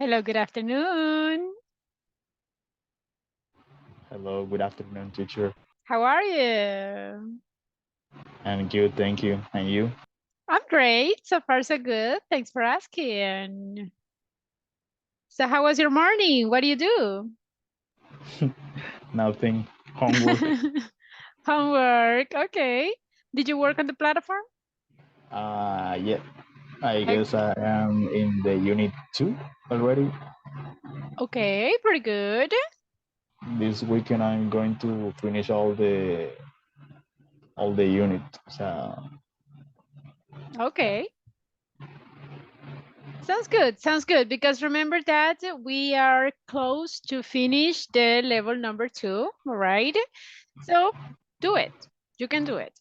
Hello, good afternoon. Hello, good afternoon, teacher. How are you? I'm good, thank you. And you? I'm great. So far, so good. Thanks for asking. So, how was your morning? What do you do? Nothing. Homework. Homework. Okay. Did you work on the platform? Yeah. I Like, guess I am in the unit two already. okay, pretty good. This weekend I'm going to finish all the unit. So Okay. Sounds good. Sounds good. Because remember that we are close to finish the level number 2. All right. So do it. You can do it.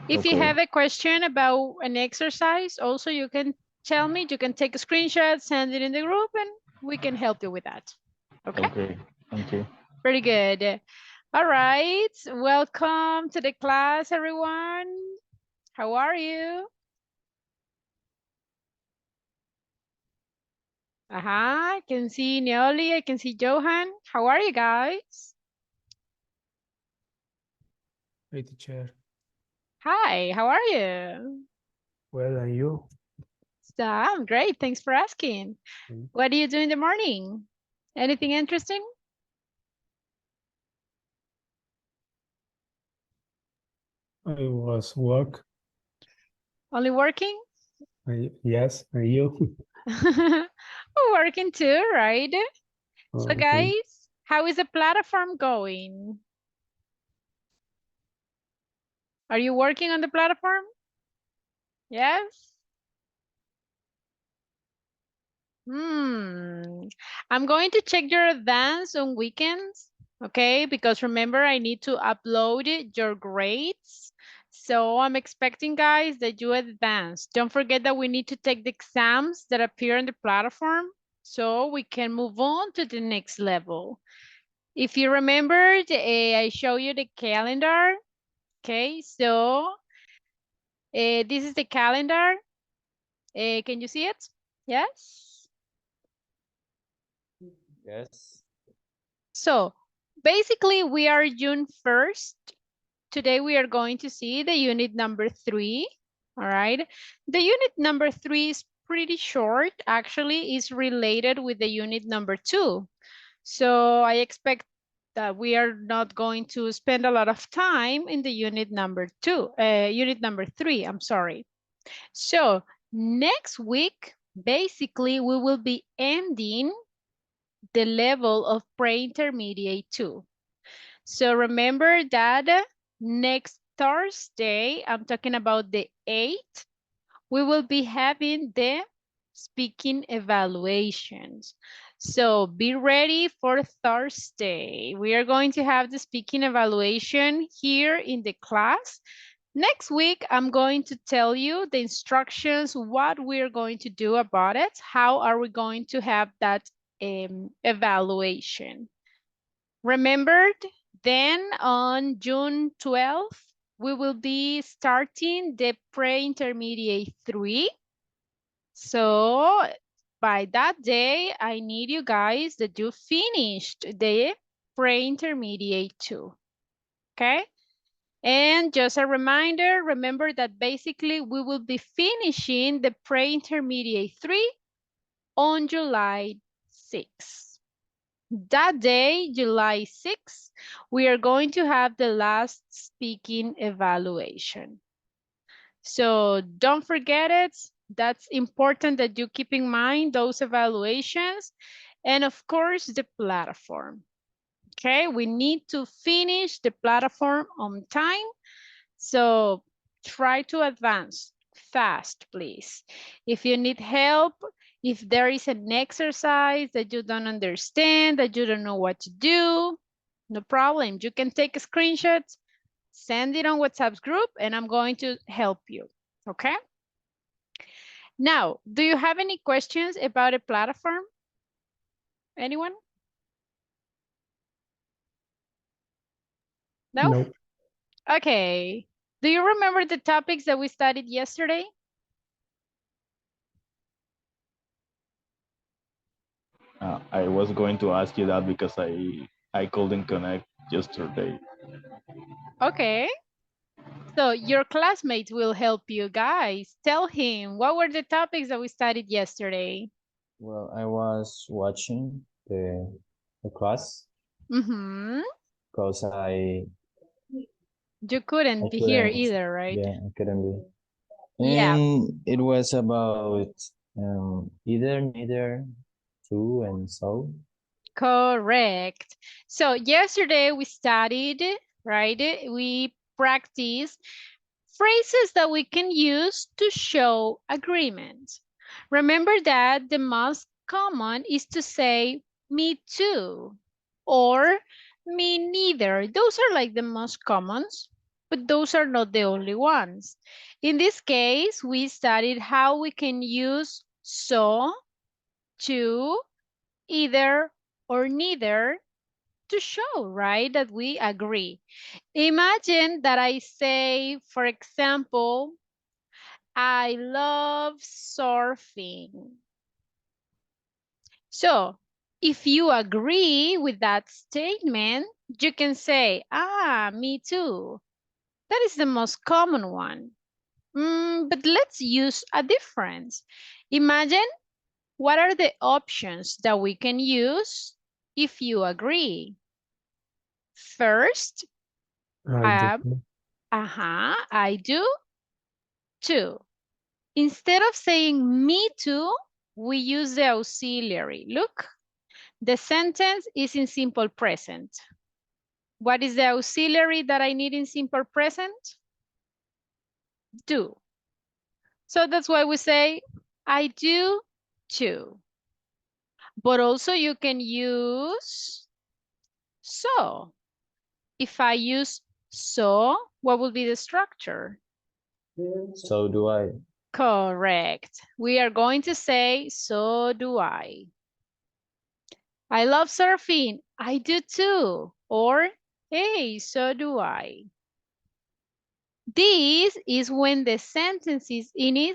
If you okay, have a question about an exercise, also you can tell me, you can take a screenshot, send it in the group, and we can help you with that. Okay, okay, okay. pretty good. All right, welcome to the class, everyone. How are you? I can see Neoli, I can see Johan. How are you guys? Hey, teacher. Hi, how are you? Well, and you? So, I'm great, thanks for asking. Mm. What do you do in the morning? Anything interesting? I was work. Only working? Yes, and you? We're working too, right? So Okay. guys, how is the platform going? Are you working on the platform? Yes? I'm going to check your advance on weekends, okay? Because remember, I need to upload your grades. So I'm expecting, guys, that you advance. Don't forget that we need to take the exams that appear on the platform so we can move on to the next level. If you remembered, I show you the calendar. Okay, so this is the calendar. Can you see it? Yes. Yes. So basically, we are June 1st. Today we are going to see the unit number 3. All right. The unit number 3 is pretty short. Actually, is related with the unit number 2. So I expect that we are not going to spend a lot of time in the unit number 3, I'm sorry. So next week, basically, we will be ending the level of pre-intermediate 2. So remember that next Thursday, I'm talking about the 8th, we will be having the speaking evaluations. So be ready for Thursday. We are going to have the speaking evaluation here in the class. Next week, I'm going to tell you the instructions, what we're going to do about it, how are we going to have that evaluation. Remembered, then on June 12th, we will be starting the pre-intermediate 3. So by that day, I need you guys that you finished the pre-intermediate 2, okay? And just a reminder, remember that basically we will be finishing the pre-intermediate 3 on July 6th. That day, July 6th, we are going to have the last speaking evaluation. So don't forget it. That's important that you keep in mind those evaluations. And of course, the platform. Okay, we need to finish the platform on time. So try to advance fast, please. If you need help, if there is an exercise that you don't understand, that you don't know what to do, no problem. You can take a screenshot, send it on WhatsApp's group, and I'm going to help you, okay? Now, do you have any questions about a platform? Anyone? No? No. Okay. Do you remember the topics that we studied yesterday? I was going to ask you that because I couldn't connect yesterday. Okay. So your classmates will help you guys. Tell him, what were the topics that we studied yesterday? Well, I was watching the class Mm-hmm. because You couldn't I be here couldn't, either, right? yeah, I couldn't be. Yeah. And it was about either, neither, to, and so. Correct. So yesterday we studied, right? We practiced phrases that we can use to show agreement. Remember that the most common is to say me too or me neither. Those are like the most commons, but those are not the only ones. In this case, we studied how we can use so, to, either, or neither to show, right, that we agree. Imagine that I say, for example, I love surfing. So if you agree with that statement, you can say, me too. That is the most common one. But let's use a difference. Imagine what are the options that we can use if you agree. First, I do. I do too. Instead of saying me too, we use the auxiliary. Look, the sentence is in simple present. What is the auxiliary that I need in simple present? Do. So that's why we say, I do too. But also you can use so. If I use so, what will be the structure? So do I. Correct. We are going to say, so do I. I love surfing. I do too. Or, hey, so do I. This is when the sentence is in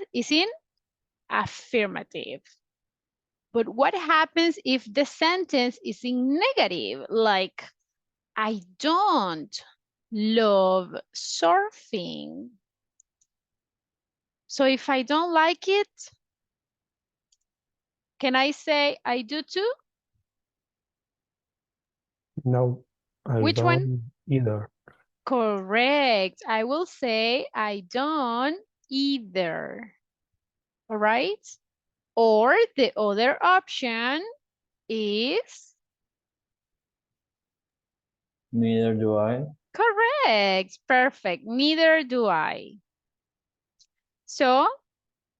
affirmative. But what happens if the sentence is in negative? Like, I don't love surfing. So if I don't like it, can I say I do too? No, I Which one? don't either. Correct. I will say I don't either. All right. Or the other option is Neither do I. correct. Perfect. Neither do I. So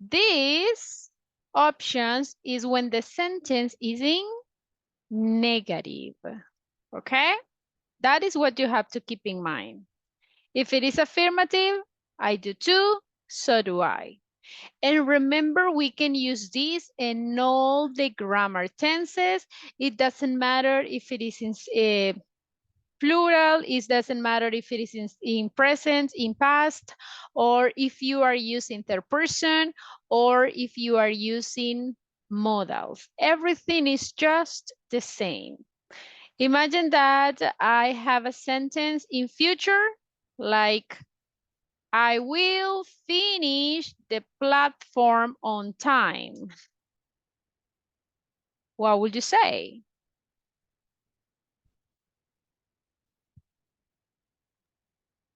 these options is when the sentence is in negative. Okay? That is what you have to keep in mind. If it is affirmative, I do too, so do I. And remember, we can use this in all the grammar tenses. It doesn't matter if it is in plural, it doesn't matter if it is in present, in past, or if you are using third person, or if you are using modals. Everything is just the same. Imagine that I have a sentence in future, like, I will finish the platform on time. What would you say?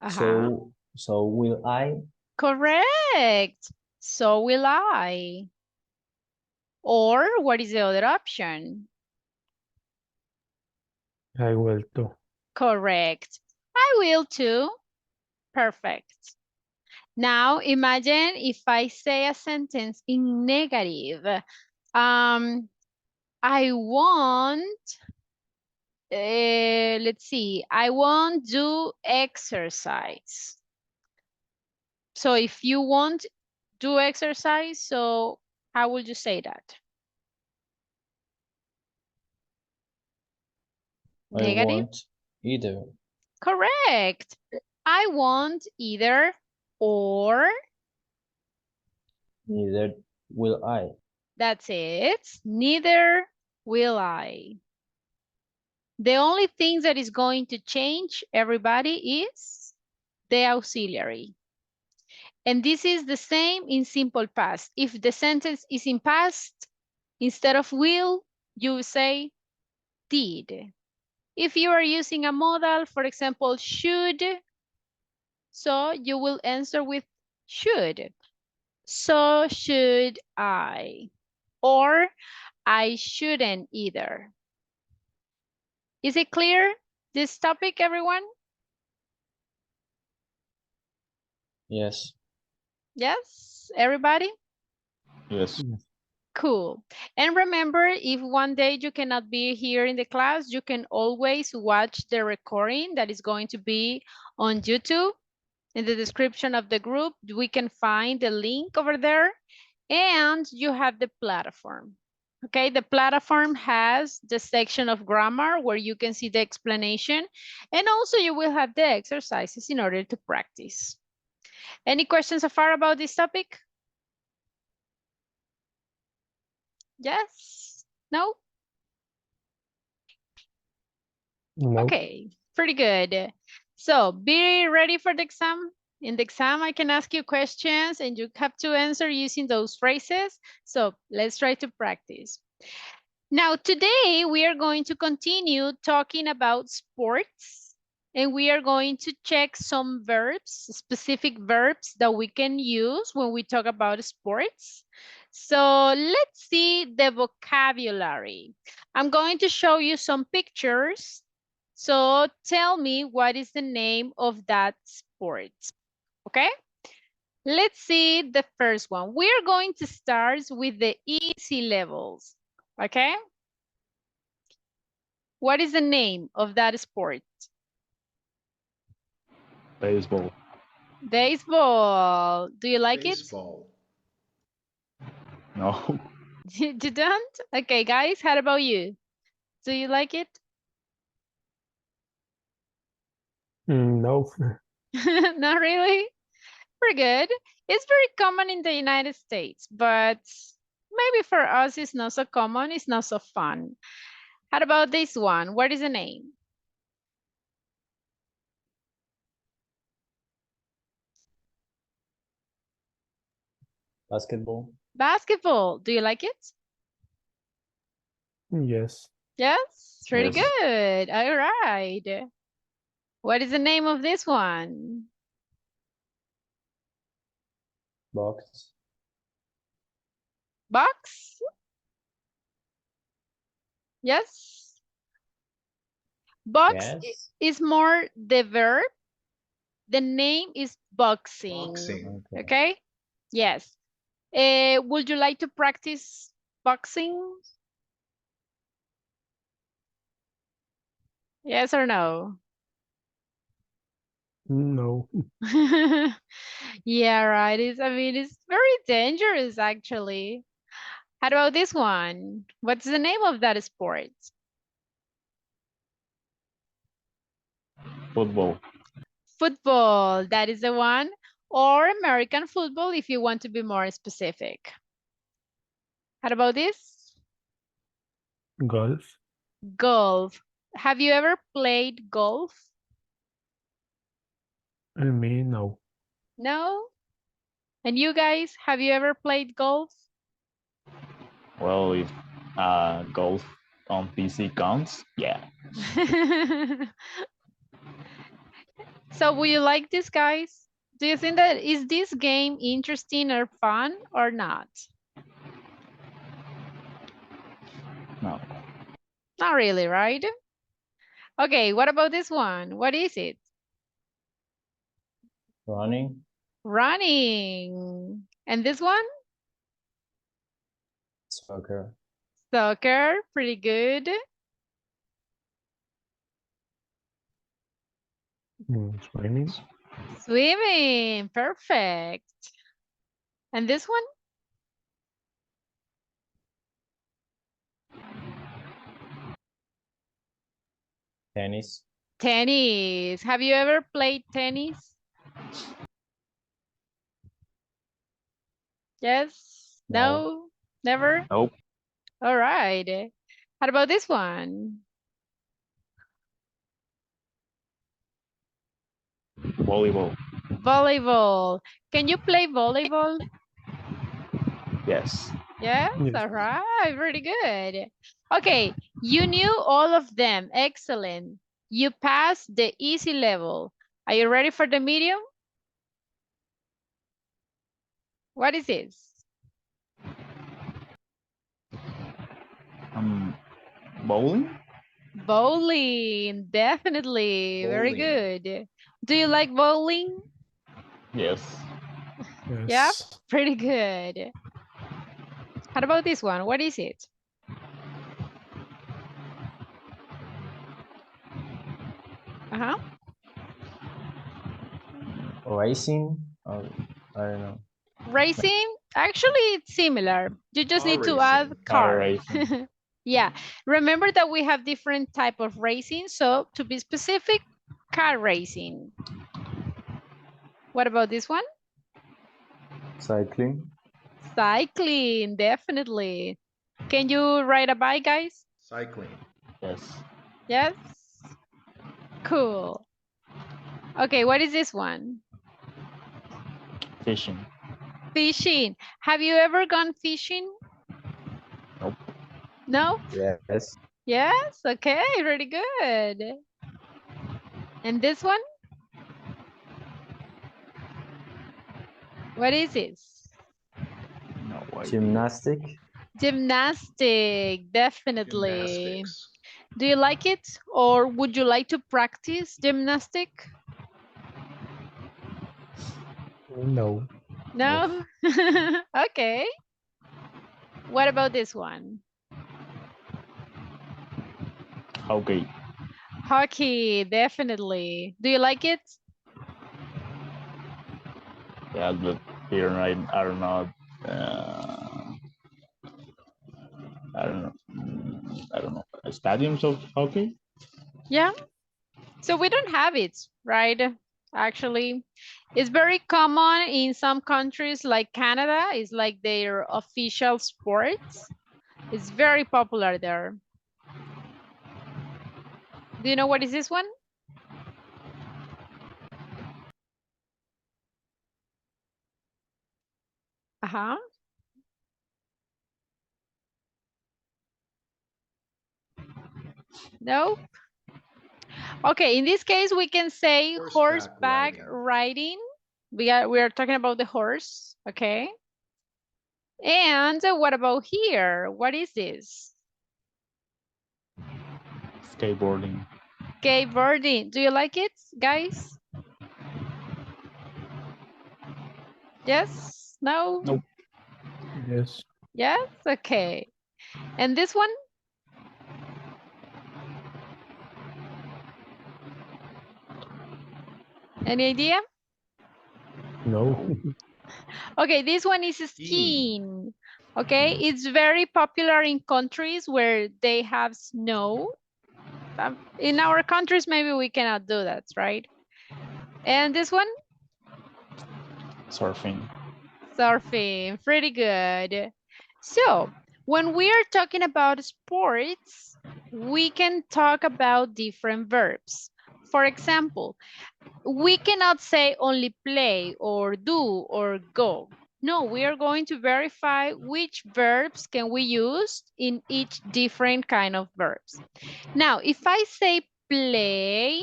So will I. Correct. So will I. Or what is the other option? I will too. Correct. I will too. Perfect. Now imagine if I say a sentence in negative. I won't, let's see, I won't do exercise. So if you won't do exercise, so how would you say that? I Negative? won't either. Correct. I won't either, or Neither will I. that's it. Neither will I? The only thing that is going to change, everybody, is the auxiliary. And this is the same in simple past. If the sentence is in past, instead of will, you say did. If you are using a modal, for example, should, so you will answer with should. So should I. Or I shouldn't either. Is it clear, this topic, everyone? Yes. Yes, everybody? Yes. Cool. And remember, if one day you cannot be here in the class, you can always watch the recording that is going to be on YouTube. In the description of the group, we can find the link over there, and you have the platform. Okay, the platform has the section of grammar where you can see the explanation, and also you will have the exercises in order to practice. Any questions so far about this topic? Yes? No? No. Okay, pretty good. So be ready for the exam. In the exam, I can ask you questions and you have to answer using those phrases. So let's try to practice. Now, today we are going to continue talking about sports, and we are going to check some verbs, specific verbs that we can use when we talk about sports. So let's see the vocabulary. I'm going to show you some pictures. So tell me what is the name of that sport, okay? Let's see the first one. We are going to start with the easy levels, okay? What is the name of that sport? Baseball. Baseball. Do you like Baseball. No. it? You don't? Okay, guys, how about you? Do you like it? No. Not really? Pretty good. It's very common in the United States, but maybe for us it's not so common, it's not so fun. How about this one? What is the name? Basketball. Basketball. Do you like it? Yes. Yes, pretty Yes. good. All right. What is the name of this one? Box. Box? Yes. Box Yes. is more the verb. The name is boxing. Boxing. Okay. Okay? Yes. Would you like to practice boxing? Yes or no? No. Yeah, right. It's very dangerous actually. How about this one? What's the name of that sport? Football. Football, that is the one. Or American football if you want to be more specific. How about this? Golf. Golf. Have you ever played golf? Me, no. No? And you guys, have you ever played golf? Well, if golf on PC counts, yeah. So would you like this, guys? Do you think that is this game interesting or fun or not? No. Not really, right? Okay, what about this one? What is it? Running. Running. And this one? Soccer. Soccer, pretty good. Swimming. Swimming, perfect. And this one? Tennis. Tennis. Have you ever played tennis? Yes? No. No? Never? Nope. All right. How about this one? Volleyball. Volleyball. Can you play volleyball? Yes. Yes, Yes. all right, very good. Okay, you knew all of them. Excellent. You passed the easy level. Are you ready for the medium? What is this? Bowling? Bowling, definitely. Very Bowling. good. Do you like bowling? Yes. Yep, Yes. pretty good. How about this one? What is it? Uh-huh. Racing? Or, I don't know. Racing, actually it's similar. You just Car need to add racing. Car car. racing. Yeah, remember that we have different type of racing. So to be specific, car racing. What about this one? Cycling? Cycling, definitely. Can you ride a bike, guys? Cycling. Yes. Yes? Cool. Okay, what is this one? Fishing. Fishing. Have you ever gone fishing? Nope. No? Yes. Yes? Okay, very good. And this one? What is this? No idea. Gymnastic? Gymnastic, definitely. Gymnastics. Do you like it or would you like to practice gymnastic? No. No? Okay. What about this one? Okay. Hockey, definitely. Do you like it? Yeah, but here are not. I don't know. I don't know. Stadiums of hockey? Yeah. So we don't have it, right? Actually, it's very common in some countries like Canada. It's like their official sports. It's very popular there. Do you know what is this one? Uh-huh. No? Okay, in this case, we can say horseback riding. We are talking about the horse, okay? And what about here? What is this? Skateboarding. Skateboarding. Do you like it, guys? Yes? No? Nope. Yes. Yes? Okay. And this one? Any idea? No. Okay, this one is skiing. Okay, it's very popular in countries where they have snow. In our countries, maybe we cannot do that, right? And this one? Surfing. Surfing, pretty good. So, when we are talking about sports, we can talk about different verbs. For example, we cannot say only play or do or go. No, we are going to verify which verbs can we use in each different kind of verbs. Now, if I say play,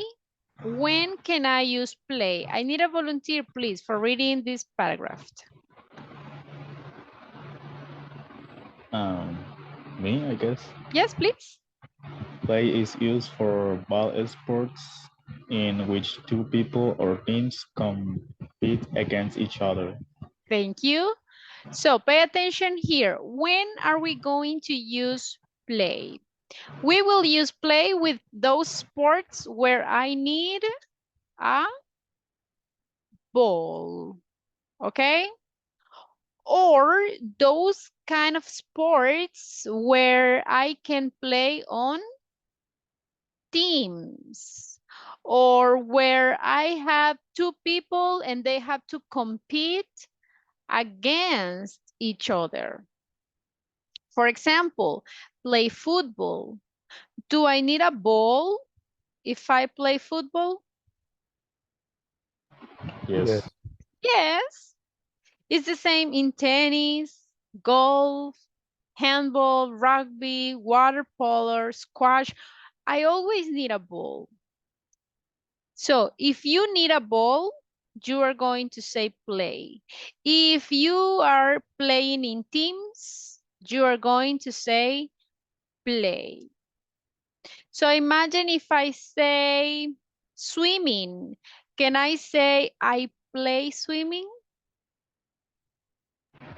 when can I use play? I need a volunteer, please, for reading this paragraph. Me, I guess. Yes, please. Play is used for ball sports in which two people or teams compete against each other. Thank you. So pay attention here. When are we going to use play? We will use play with those sports where I need a ball, okay? Or those kind of sports where I can play on teams, or where I have two people and they have to compete against each other. For example, play football. Do I need a ball if I play football? Yes. Yes. It's the same in tennis, golf, handball, rugby, water polo, squash. I always need a ball. So if you need a ball, you are going to say play. If you are playing in teams, you are going to say play. So imagine if I say swimming. Can I say I play swimming?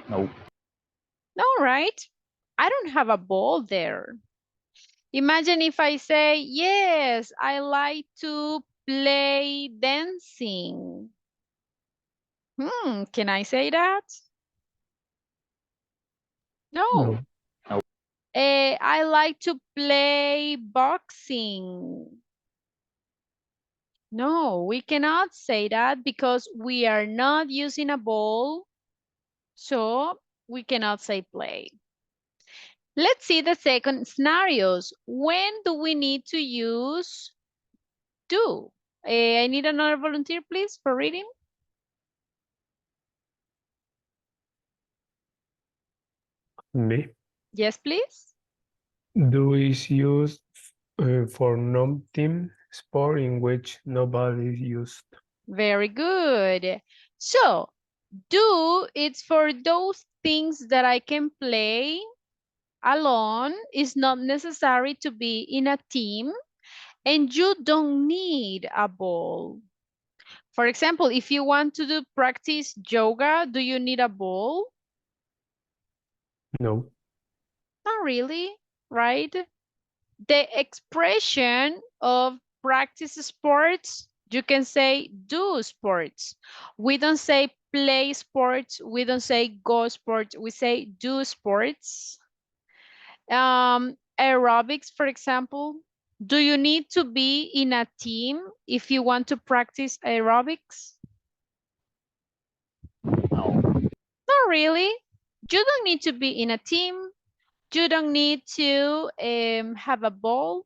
No. No, right? I don't have a ball there. Imagine if I say, yes, I like to play dancing. Can I say that? No. No. I like to play boxing. No, we cannot say that because we are not using a ball, so we cannot say play. Let's see the second scenarios. When do we need to use do? I need another volunteer, please, for reading. Me. Yes, please. Do is used for non-team sport in which nobody is used. Very good. So, do it's for those things that I can play alone. It's not necessary to be in a team, and you don't need a ball. For example, if you want to do practice yoga, do you need a ball? No. Not really, right? The expression of practice sports, you can say do sports. We don't say play sports. We don't say go sports. We say do sports. Aerobics, for example. Do you need to be in a team if you want to practice aerobics? No. Not really. You don't need to be in a team. You don't need to have a ball.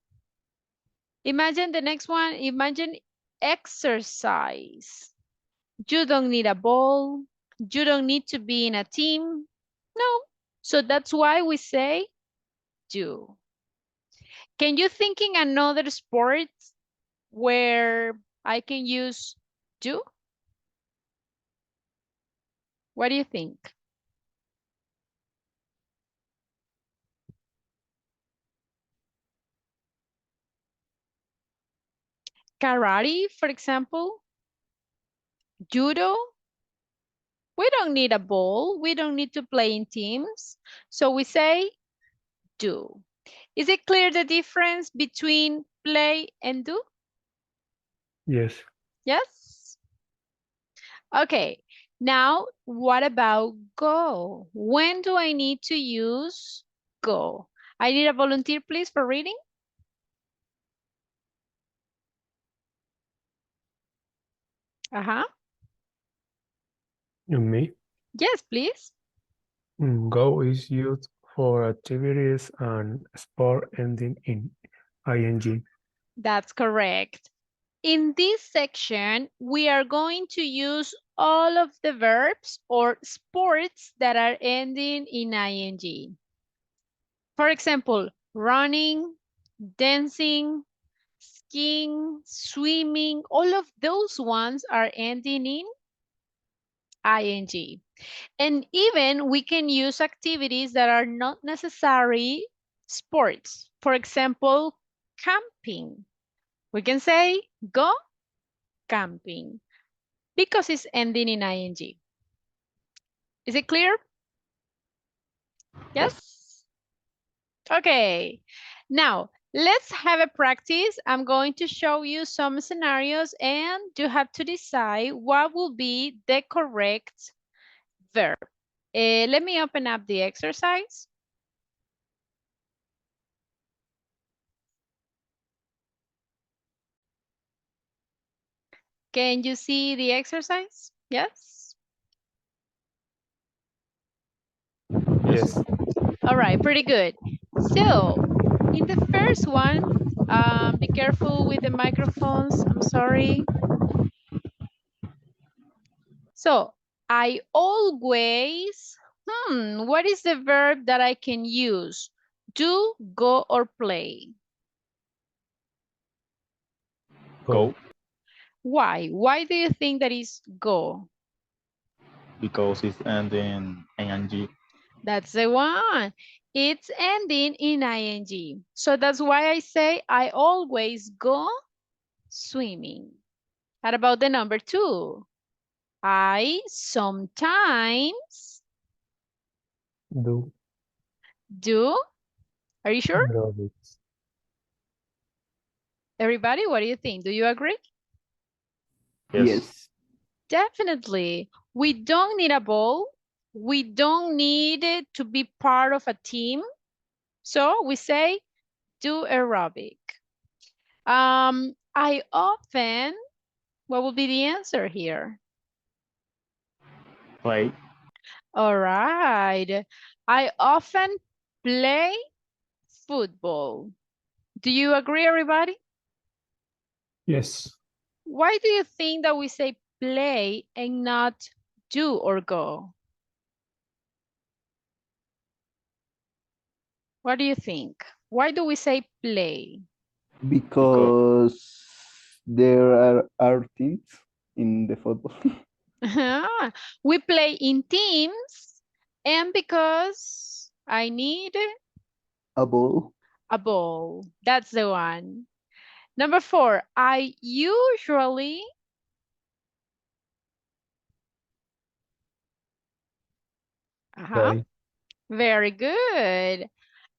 Imagine the next one. Imagine exercise. You don't need a ball. You don't need to be in a team. No. So that's why we say do. Can you think in another sport where I can use do? What do you think? Karate, for example, judo. We don't need a ball. We don't need to play in teams. So we say do. Is it clear the difference between play and do? Yes. Yes? Okay. Now, what about go? When do I need to use go? I need a volunteer, please, for reading. Uh-huh. Me. Yes, please. Go is used for activities and sport ending in ing. That's correct. In this section, we are going to use all of the verbs or sports that are ending in ing. For example, running, dancing, skiing, swimming, all of those ones are ending in ing. And even we can use activities that are not necessarily sports. For example, camping. We can say go camping because it's ending in ing. Is it clear? Yes? Okay. Now, let's have a practice. I'm going to show you some scenarios and you have to decide what will be the correct verb. Let me open up the exercise. Can you see the exercise? Yes? Yes. All right, pretty good. So, in the first one, be careful with the microphones. I'm sorry. So, I always, what is the verb that I can use? Do, go, or play? Go, Why? Why do you think that is go? because it's ending ing. That's the one. It's ending in ing. So that's why I say I always go swimming. How about the number 2? I sometimes Do do. Are you sure? aerobics. Everybody, what do you think? Do you agree? Yes. Definitely. We don't need a ball. We don't need it to be part of a team. So we say do aerobic. I often, what will be the answer here? Play. All right. I often play football. Do you agree, everybody? Yes. Why do you think that we say play and not do or go? What do you think? Why do we say play? Because there are teams in the football. We play in teams, and because I need A ball. a ball. That's the one. Number 4, I usually Play. very good.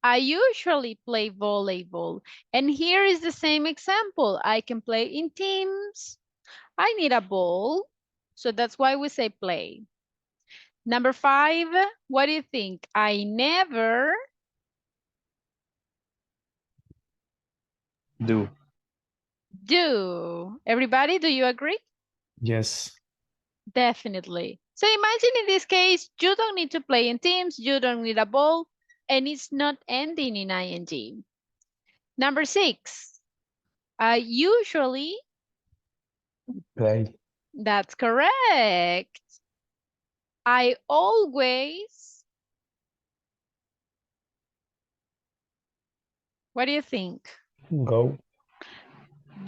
I usually play volleyball. And here is the same example. I can play in teams. I need a ball. So that's why we say play. Number 5, what do you think? I never Do. do. Everybody, do you agree? Yes. Definitely. So imagine in this case, you don't need to play in teams, you don't need a ball, and it's not ending in ing. Number 6, I usually, Play. that's correct. I always, what do you think? Go.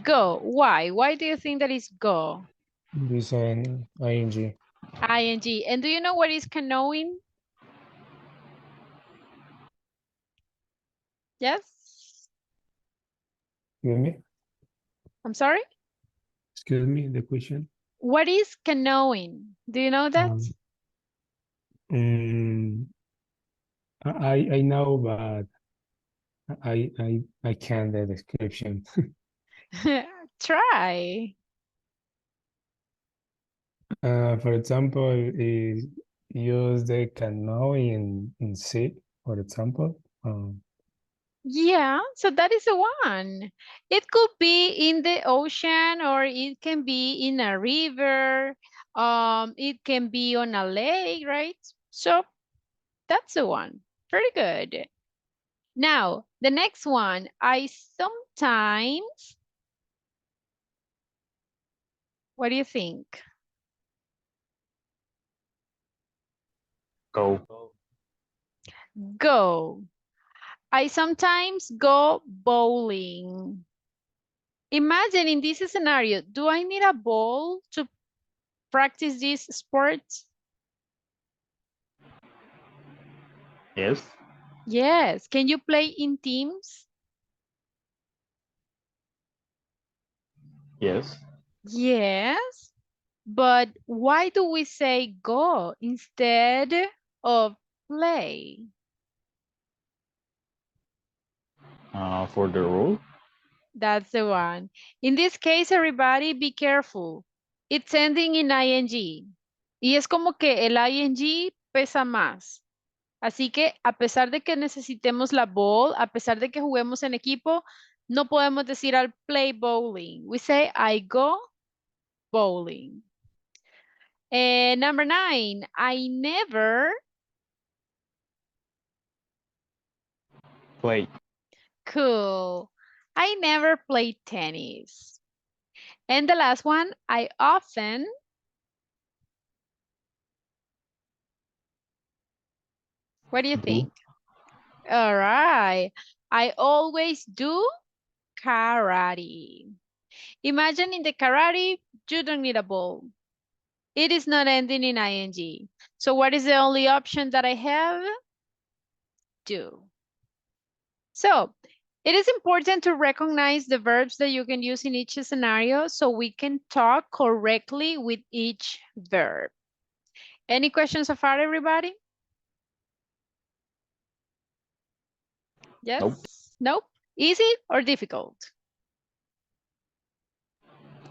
Go. Why? Why do you think that is go? This an ing. ing. And do you know what is canoeing? Yes? Excuse me. I'm sorry? Excuse me. The question. What is canoeing? Do you know that? Mm, I know, but I can't the description. Try. For example, is use the canoe in sea, for example. Yeah, so that is the one. It could be in the ocean or it can be in a river. It can be on a lake, right? So that's the one. Very good. Now, the next one. I sometimes, what do you think? Go. Go. I sometimes go bowling. Imagine in this scenario, do I need a ball to practice this sport? Yes. Yes. Can you play in teams? Yes. Yes. But why do we say go instead of play? For the rule. That's the one. In this case, everybody be careful. It's ending in ing. Y es como que el ing pesa más. Así que a pesar de que necesitemos la ball, a pesar de que juguemos en equipo, no podemos decir al play bowling. We say I go bowling. Number 9, I never Play. Cool. I never played tennis. And the last one, I often. What do you Do. think? All right. I always do karate. Imagine in the karate, you don't need a ball. It is not ending in ing. So what is the only option that I have? Do. So it is important to recognize the verbs that you can use in each scenario so we can talk correctly with each verb. Any questions so far, everybody? Yes? Nope. Nope? Easy or difficult?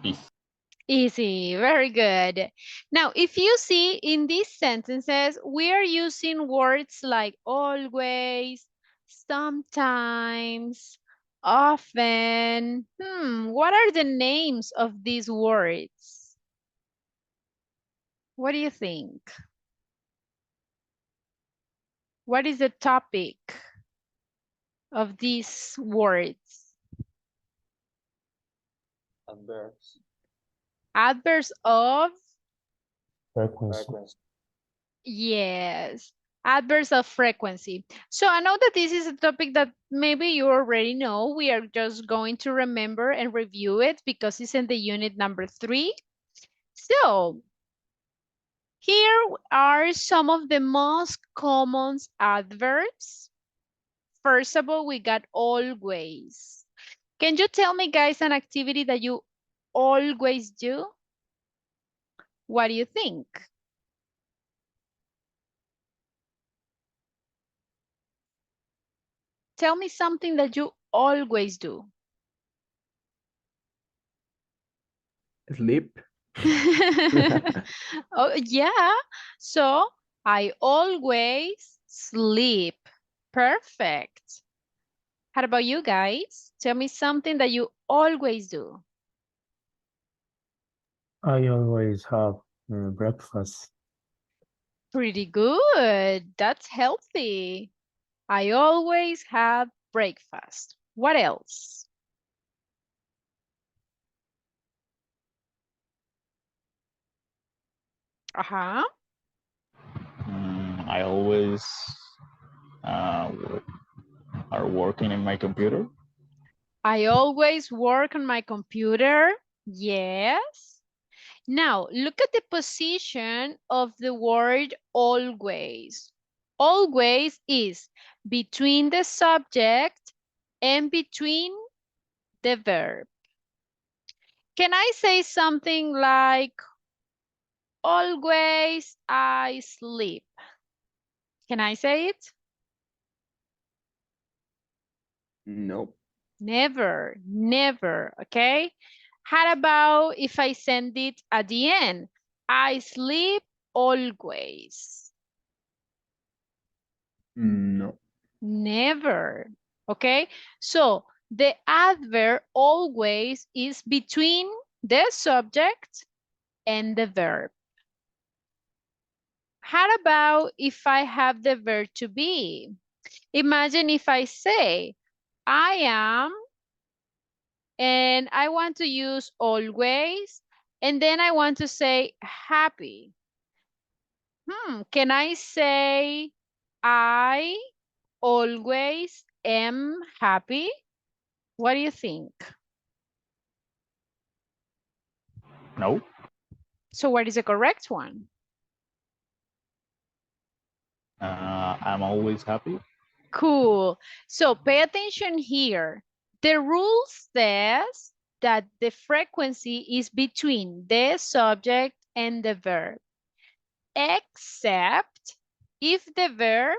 Easy. Easy, very good. Now, if you see in these sentences, we are using words like always, sometimes, often. What are the names of these words? What do you think? What is the topic of these words? Adverbs. Adverbs of. Frequency. Yes, adverbs of frequency. So I know that this is a topic that maybe you already know. We are just going to remember and review it because it's in the unit number 3. So here are some of the most common adverbs. First of all, we got always. Can you tell me, guys, an activity that you always do? What do you think? Tell me something that you always do. Sleep. Oh, yeah. So I always sleep. Perfect. How about you guys? Tell me something that you always do. I always have breakfast. Pretty good. That's healthy. I always have breakfast. What else? Uh-huh. I always are working in my computer. I always work on my computer. Yes. Now, look at the position of the word always. Always is between the subject and between the verb. Can I say something like, always I sleep? Can I say it? No. Never, never, okay? How about if I send it at the end? I sleep always. No. Never, okay? So the adverb always is between the subject and the verb. How about if I have the verb to be? Imagine if I say, I am, and I want to use always, and then I want to say happy. Can I say, I always am happy? What do you think? No. So what is the correct one? I'm always happy. Cool. So pay attention here. The rule says that the frequency is between the subject and the verb, except if the verb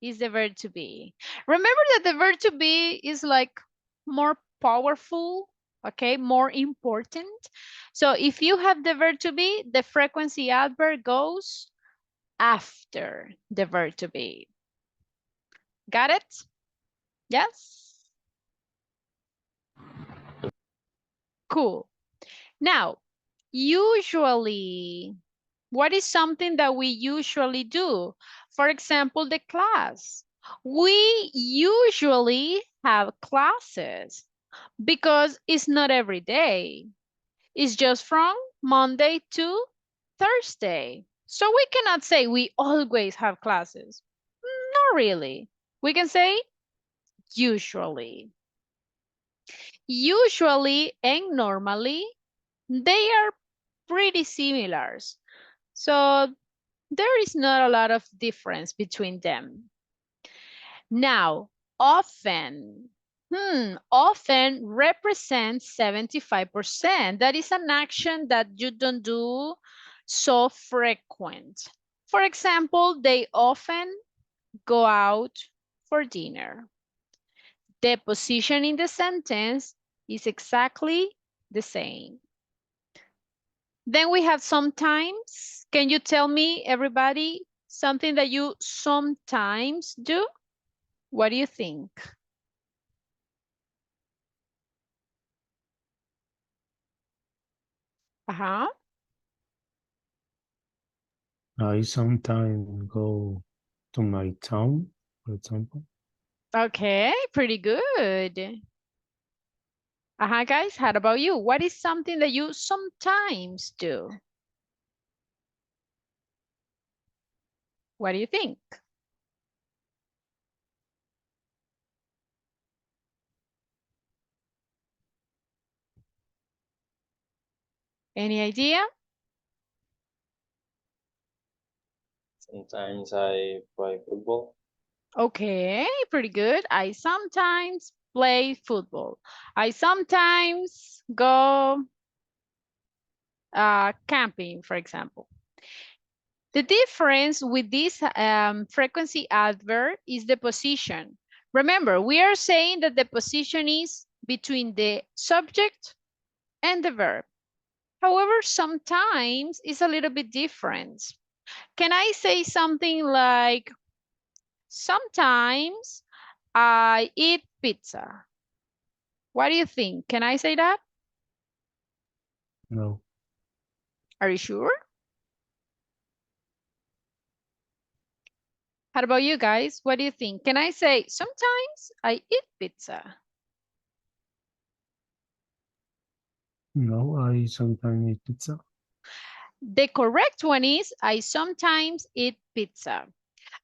is the verb to be. Remember that the verb to be is like more powerful, okay, more important. So if you have the verb to be, the frequency adverb goes after the verb to be. Got it? Yes? Cool. Now, usually, what is something that we usually do? For example, the class. We usually have classes because it's not every day. It's just from Monday to Thursday. So we cannot say we always have classes. Not really. We can say usually. Usually and normally, they are pretty similar. So there is not a lot of difference between them. Now, often. Often represents 75%. That is an action that you don't do so frequent. For example, they often go out for dinner. The position in the sentence is exactly the same. Then we have sometimes. Can you tell me, everybody, something that you sometimes do? What do you think? Uh-huh. I sometimes go to my town, for example. Okay, pretty good. Uh-huh, guys, how about you? What is something that you sometimes do? What do you think? Any idea? Sometimes I play football. Okay, pretty good. I sometimes play football. I sometimes go camping, for example. The difference with this frequency adverb is the position. Remember, we are saying that the position is between the subject and the verb. However, sometimes it's a little bit different. Can I say something like, sometimes I eat pizza? What do you think? Can I say that? No, Are you sure? How about you guys? What do you think? Can I say, sometimes I eat pizza? no, I sometimes eat pizza. The correct one is, I sometimes eat pizza.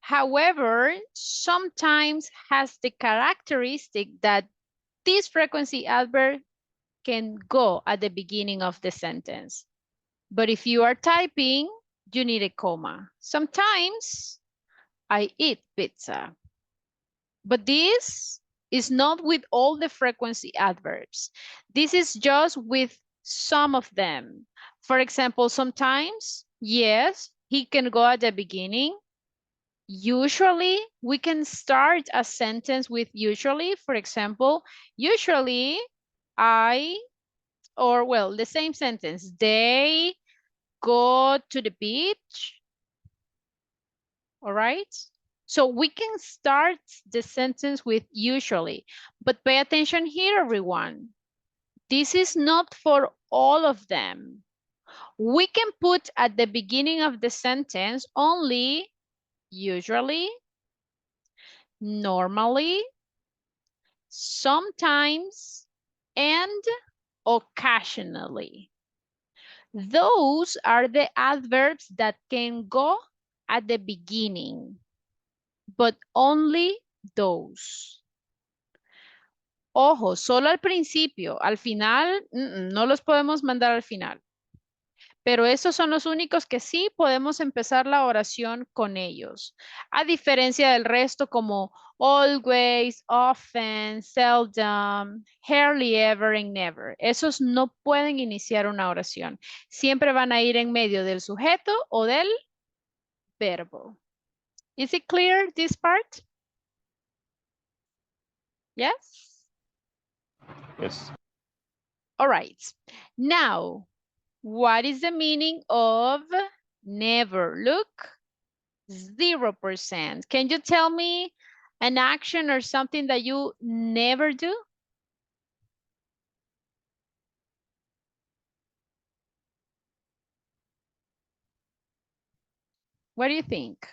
However, sometimes has the characteristic that this frequency adverb can go at the beginning of the sentence. But if you are typing, you need a comma. Sometimes I eat pizza. But this is not with all the frequency adverbs. This is just with some of them. For example, sometimes, yes, he can go at the beginning. Usually, we can start a sentence with usually. For example, usually I, or well, the same sentence. They go to the beach. All right. So we can start the sentence with usually, but pay attention here, everyone. This is not for all of them. We can put at the beginning of the sentence only usually, normally, sometimes, and occasionally. Those are the adverbs that can go at the beginning, but only those. Ojo, solo al principio, al final, no los podemos mandar al final. Pero esos son los únicos que sí podemos empezar la oración con ellos. A diferencia del resto como always, often, seldom, hardly ever and never. Esos no pueden iniciar una oración. Siempre van a ir en medio del sujeto o del verbo. Is it clear, this part? Yes? Yes. All right. Now, what is the meaning of never? Look, 0%. Can you tell me an action or something that you never do? What do you think?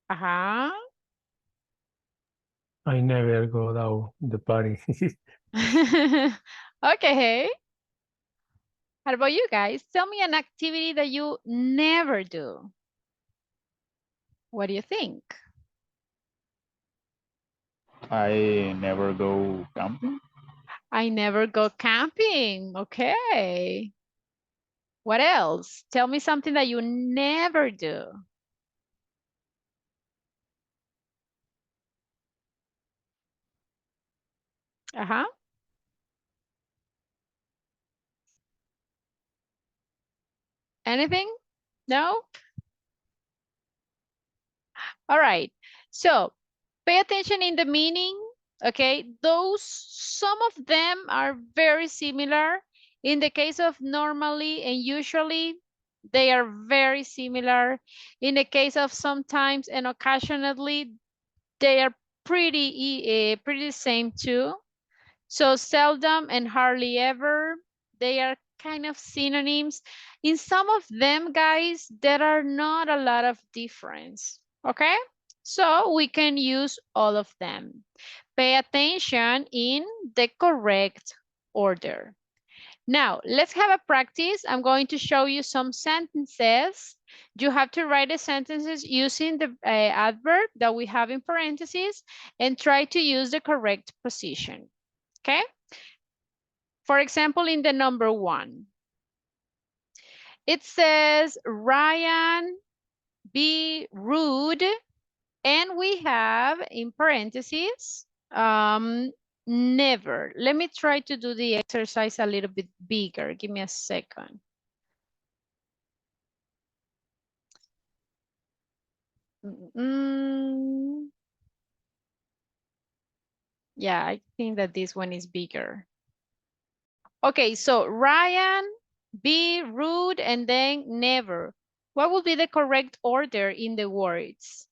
Uh-huh. I never go down the party. Okay. How about you guys? Tell me an activity that you never do. What do you think? I never go camping. I never go camping. Okay. What else? Tell me something that you never do. Uh-huh. Anything? No? All right. So pay attention in the meaning. Okay. Some of them are very similar. In the case of normally and usually, they are very similar. In the case of sometimes and occasionally, they are pretty same too. So seldom and hardly ever, they are kind of synonyms. In some of them, guys, there are not a lot of difference, okay? So we can use all of them. Pay attention in the correct order. Now, let's have a practice. I'm going to show you some sentences. You have to write the sentences using the adverb that we have in parentheses and try to use the correct position, okay? For example, in the number 1, it says, Ryan, be rude. And we have in parentheses, never. Let me try to do the exercise a little bit bigger. Give me a second. Yeah, I think that this one is bigger. Okay, so Ryan, be rude, and then never. What would be the correct order in the words?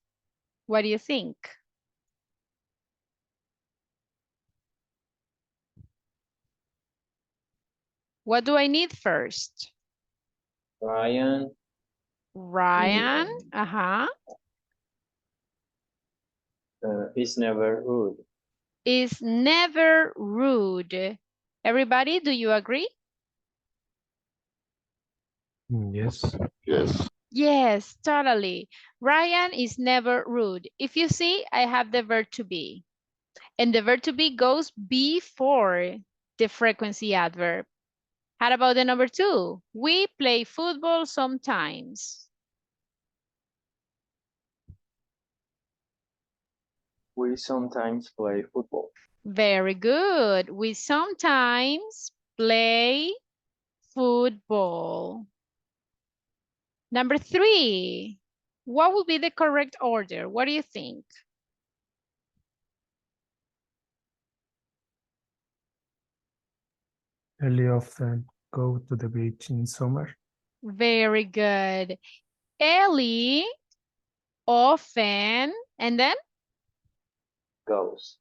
What do you think? What do I need first? Ryan Ryan, uh-huh, is never rude. is never rude. Everybody, do you agree? Yes. Yes. Yes, totally. Ryan is never rude. If you see, I have the verb to be. And the verb to be goes before the frequency adverb. How about the number 2? We play football sometimes. We sometimes play football. Very good. We sometimes play football. Number 3, what would be the correct order? What do you think? Ellie often go to the beach in summer. Very good. Ellie often, and then Goes.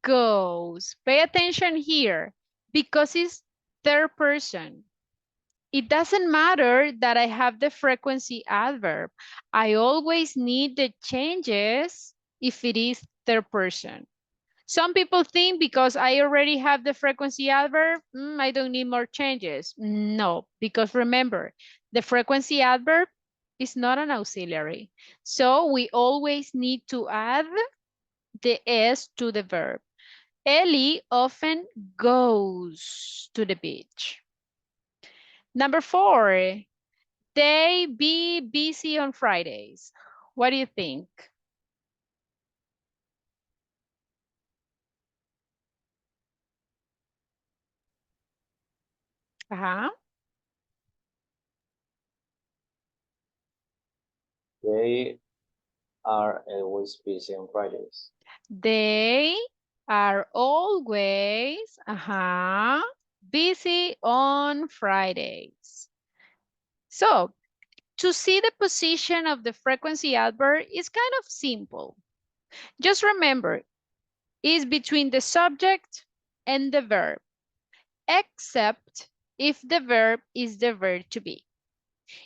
goes. Pay attention here because it's third person. It doesn't matter that I have the frequency adverb. I always need the changes if it is third person. Some people think because I already have the frequency adverb, I don't need more changes. No, because remember, the frequency adverb is not an auxiliary. So we always need to add the S to the verb. Ellie often goes to the beach. Number 4, they be busy on Fridays. What do you think? Uh-huh. They are always busy on Fridays. They are always busy on Fridays. So to see the position of the frequency adverb is kind of simple. Just remember, it's between the subject and the verb, except if the verb is the verb to be.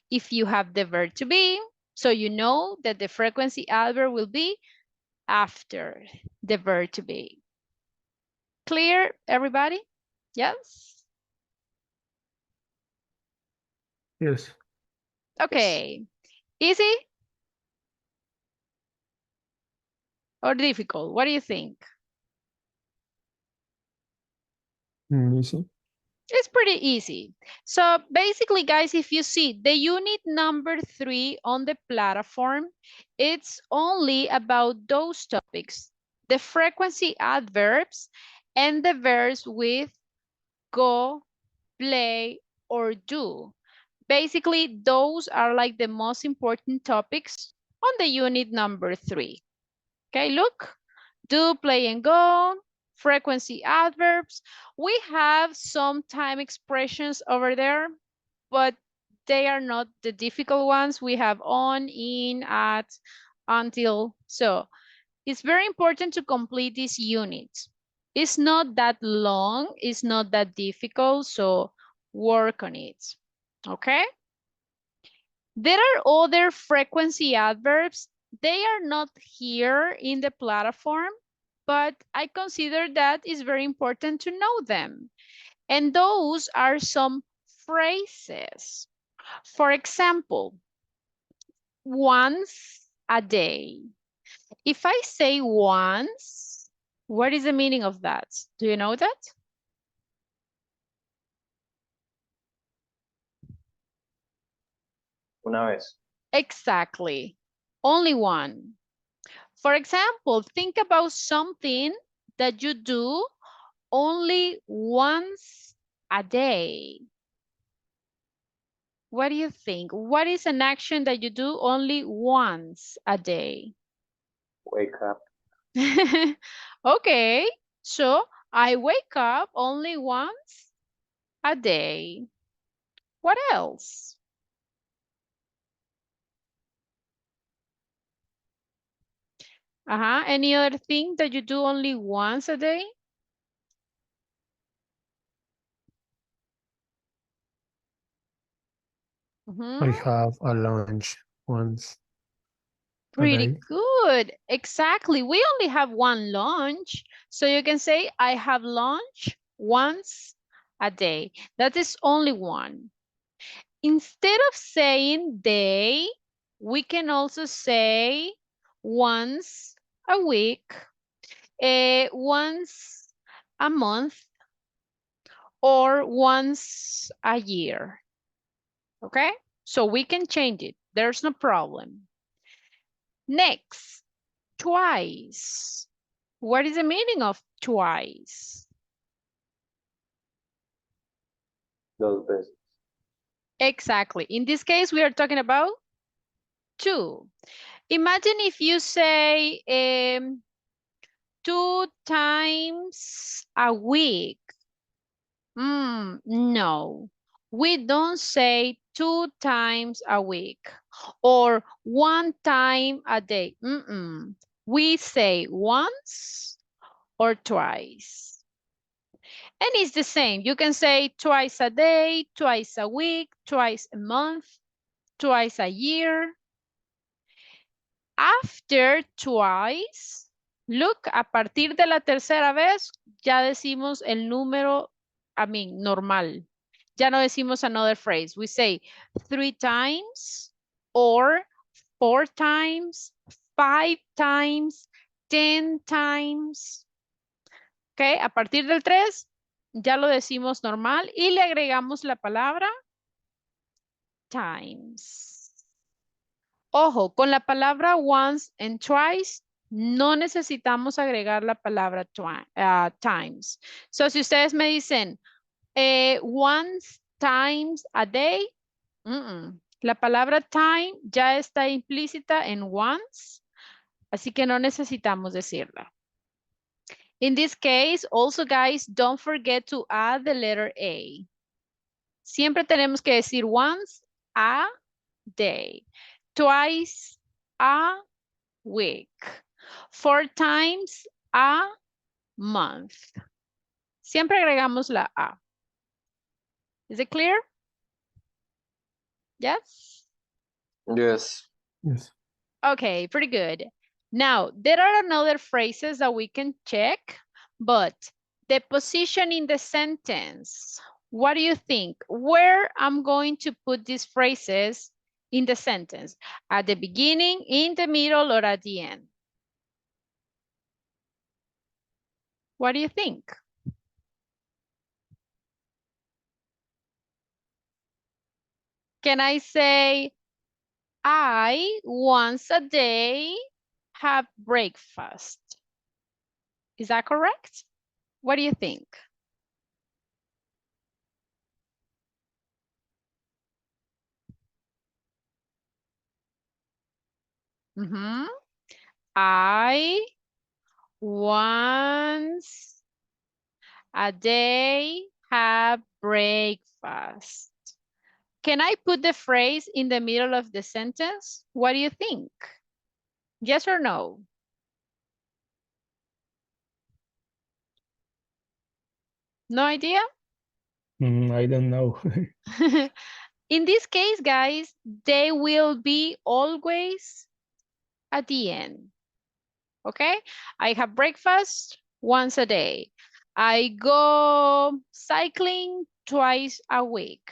If you have the verb to be, So you know that the frequency adverb will be after the verb to be. Clear, everybody? Yes? Yes. Okay. Easy or difficult? What do you think? Easy. It's pretty easy. So basically, guys, if you see the unit number 3 on the platform, it's only about those topics, the frequency adverbs and the verbs with go, play, or do. Basically, those are like the most important topics on the unit number 3. Okay, look, do, play, and go, frequency adverbs. We have some time expressions over there, but they are not the difficult ones. We have on, in, at, until. So it's very important to complete this unit. It's not that long, it's not that difficult, so work on it, okay? There are other frequency adverbs. They are not here in the platform, but I consider that is very important to know them. And those are some phrases. For example, once a day. If I say once, what is the meaning of that? Do you know that? Una vez. Exactly. Only one. For example, think about something that you do only once a day. What do you think? What is an action that you do only once a day? Wake up. Okay, so I wake up only once a day. What else? Any other thing that you do only once a day? I have a lunch once a Pretty day. good. Exactly. We only have one lunch. So you can say, I have lunch once a day. That is only one. Instead of saying day, we can also say once a week, once a month, or once a year. Okay? So we can change it. There's no problem. Next, twice. What is the meaning of twice? Dos veces. Exactly. In this case, we are talking about two. Imagine if you say 2 times a week. No, we don't say 2 times a week or 1 time a day. We say once or twice. And it's the same. You can say twice a day, twice a week, twice a month, twice a year. After twice, look, a partir de la tercera vez, ya decimos el número, normal. Ya no decimos another phrase. We say 3 times or 4 times, 5 times, 10 times. Ok, a partir del 3 ya lo decimos normal y le agregamos la palabra times. Ojo, con la palabra once and twice no necesitamos agregar la palabra times. So, si ustedes me dicen once times a day, la palabra time ya está implícita en once, así que no necesitamos decirla. In this case, also guys, don't forget to add the letter A. Siempre tenemos que decir once a day, twice a week, 4 times a month. Siempre agregamos la A. Is it clear? Yes? Yes. Yes. Okay, pretty good. Now, there are another phrases that we can check, but the position in the sentence, what do you think? Where I'm going to put these phrases in the sentence? At the beginning, in the middle, or at the end? What do you think? Can I say, I once a day have breakfast? Is that correct? What do you think? I once a day have breakfast. Can I put the phrase in the middle of the sentence? What do you think? Yes or no? No idea? I don't know. In this case, guys, they will be always at the end. Okay? I have breakfast once a day. I go cycling twice a week.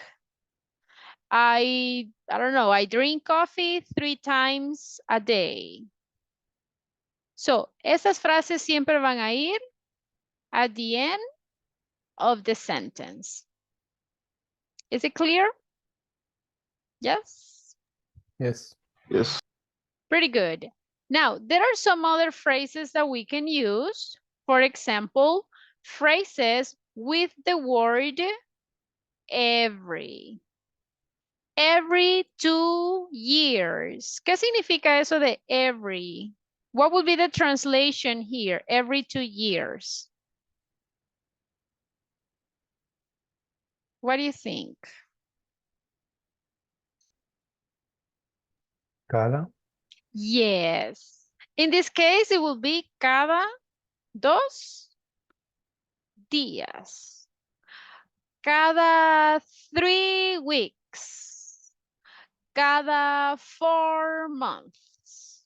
I don't know, I drink coffee 3 times a day. So, esas frases siempre van a ir at the end of the sentence. Is it clear? Yes? Yes. Yes. Pretty good. Now, there are some other phrases that we can use. For example, phrases with the word every. Every 2 years. ¿Qué significa eso de every? What would be the translation here? Every 2 years. What do you think? Cada. Yes. In this case, it will be cada 2 días. Cada 3 weeks. Cada 4 months.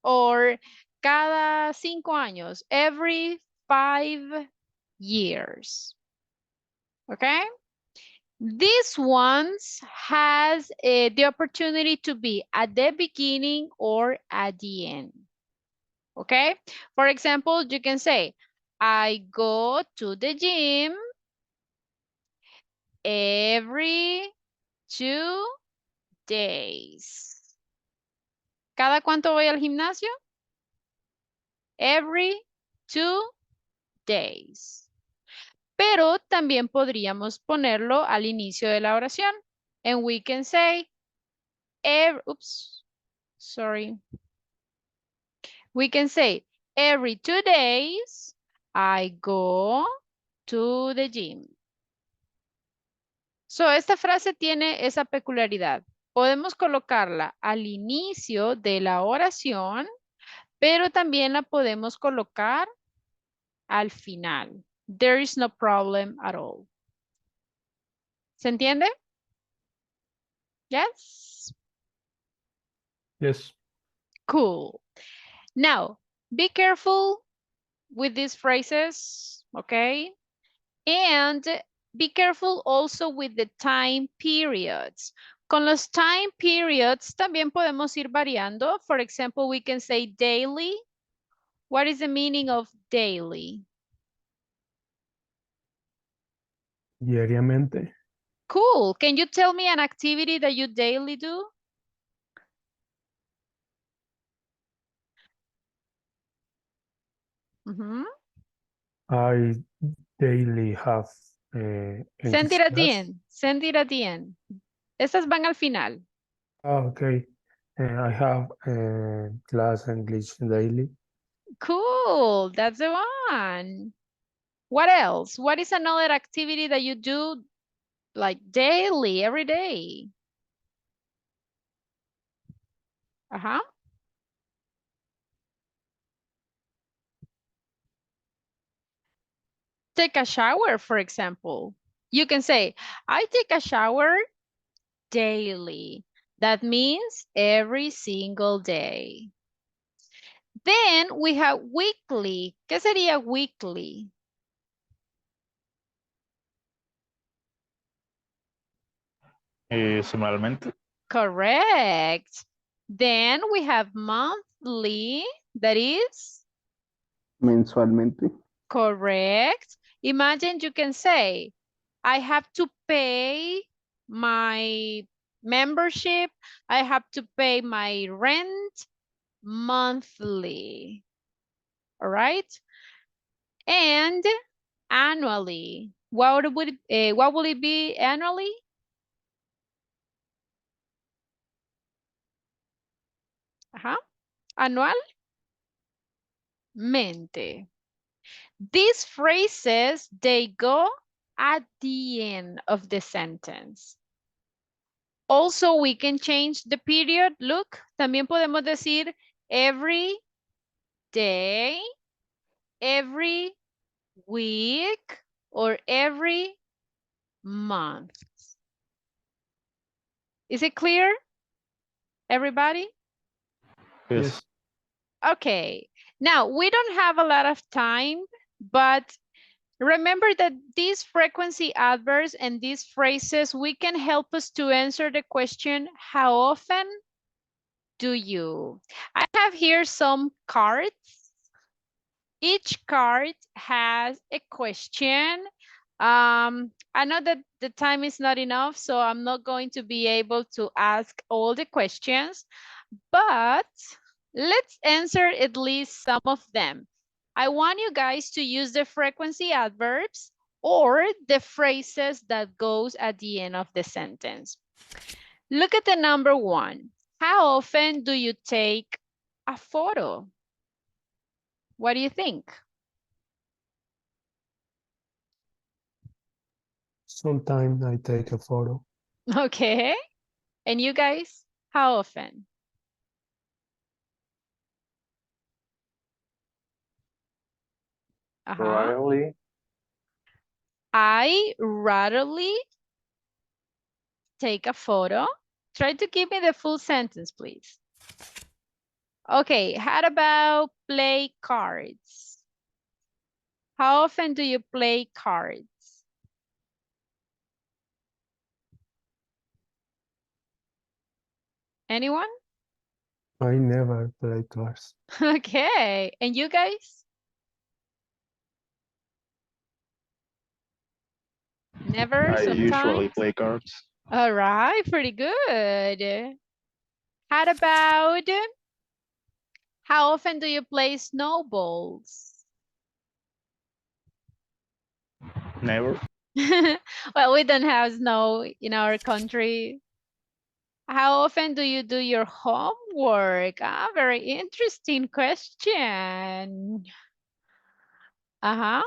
Or cada 5 años. Every 5 years. Okay? This ones has the opportunity to be at the beginning or at the end. Okay? For example, you can say, I go to the gym every 2 days. ¿Cada cuánto voy al gimnasio? Every 2 days. Pero también podríamos ponerlo al inicio de la oración. And we can say, we can say, every 2 days, I go to the gym. So, esta frase tiene esa peculiaridad. Podemos colocarla al inicio de la oración, pero también la podemos colocar al final. There is no problem at all. ¿Se entiende? Yes? Yes. Cool. Now, be careful with these phrases, okay? And be careful also with the time periods. Con los time periods también podemos ir variando. For example, we can say daily. What is the meaning of daily? Diariamente. Cool. Can you tell me an activity that you daily do? I daily have Send English it at the class. end. Send it at the end. Estas van al final. Okay. I have class English daily. Cool. That's the one. What else? What is another activity that you do like daily, every day? Uh-huh. Take a shower, for example. You can say, I take a shower daily. That means every single day. Then we have weekly. ¿Qué sería weekly? Semanalmente. Correct. Then we have monthly. That is Mensualmente. correct. Imagine you can say, I have to pay my membership. I have to pay my rent monthly. All right. And annually. What would it be annually? Ajá. Anualmente. These phrases, they go at the end of the sentence. Also, we can change the period. Look, también podemos decir every day, every week, or every month. Is it clear, everybody? Yes. Okay, now we don't have a lot of time, but remember that these frequency adverbs and these phrases, we can help us to answer the question, how often do you? I have here some cards. Each card has a question. I know that the time is not enough, so I'm not going to be able to ask all the questions, but let's answer at least some of them. I want you guys to use the frequency adverbs or the phrases that goes at the end of the sentence. Look at the number 1. How often do you take a photo? What do you think? Sometimes I take a photo. Okay. And you guys, how often? Rarely. I rarely take a photo. Try to give me the full sentence, please. Okay, how about play cards? How often do you play cards? Anyone? I never play cards. Okay, and you guys? Never, I usually sometimes? play cards. All right, pretty good. How about, how often do you play snowballs? Never. Well, we don't have snow in our country. How often do you do your homework? Ah, very interesting question. Uh-huh.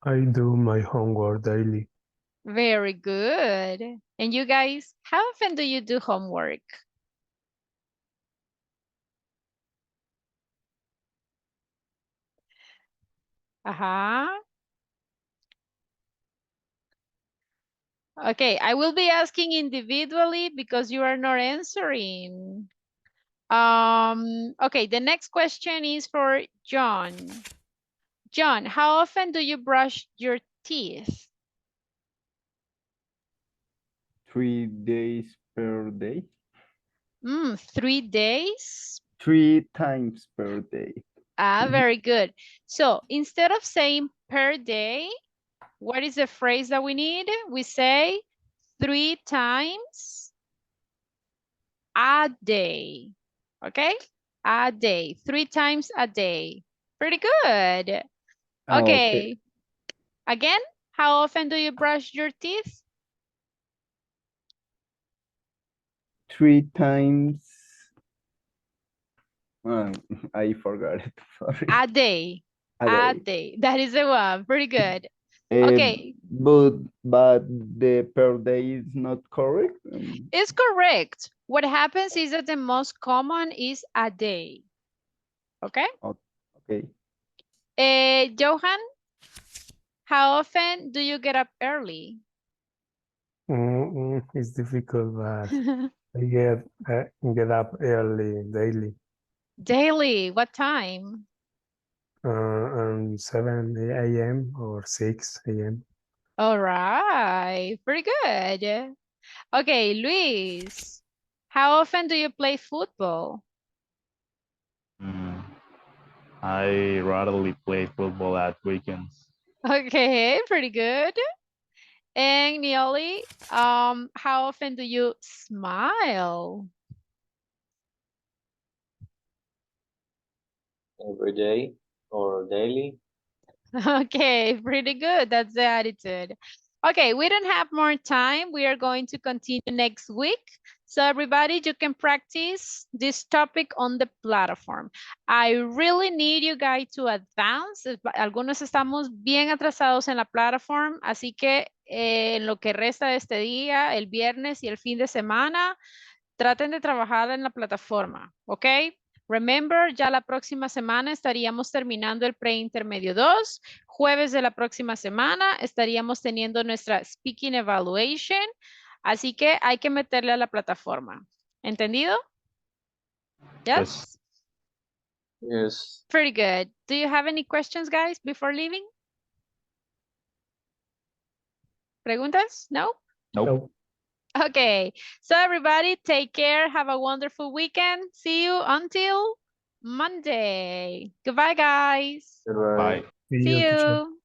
I do my homework daily. Very good. And you guys, how often do you do homework? Uh-huh. Okay, I will be asking individually because you are not answering. Okay, the next question is for John. John, how often do you brush your teeth? 3 days per day. 3 days? 3 times per day. Ah, very good. So instead of saying per day, what is the phrase that we need? We say 3 times a day. Okay? A day. 3 times a day. Pretty good. Okay. Again, how often do you brush your teeth? 3 times. I forgot it. Sorry. A day. A day. That is the one. Pretty good. Okay. But the per day is not correct. It's correct. What happens is that the most common is a day. Okay? Okay. Johan, how often do you get up early? It's difficult, but I get up early daily. Daily, what time? On 7 a.m. or 6 a.m. All right, pretty good. Okay, Luis, how often do you play football? Mm, I rarely play football at weekends. Okay, pretty good. And Neoli, how often do you smile? Every day or daily. Okay, pretty good. That's the attitude. Okay, we don't have more time. We are going to continue next week. So everybody, you can practice this topic on the platform. I really need you guys to advance. Algunos estamos bien atrasados en la plataforma, así que en lo que resta de este día, el viernes y el fin de semana, traten de trabajar en la plataforma, ¿ok? Remember, ya la próxima semana estaríamos terminando el preintermedio 2. Jueves de la próxima semana estaríamos teniendo nuestra speaking evaluation. Así que hay que meterle a la plataforma. ¿Entendido? Yes? Yes. Pretty good. Do you have any questions, guys, before leaving? ¿Preguntas? No? Nope. So, Okay, so everybody take care. Have a wonderful weekend. See you until Monday. Goodbye, guys. Goodbye. Bye. see See you, teacher. you.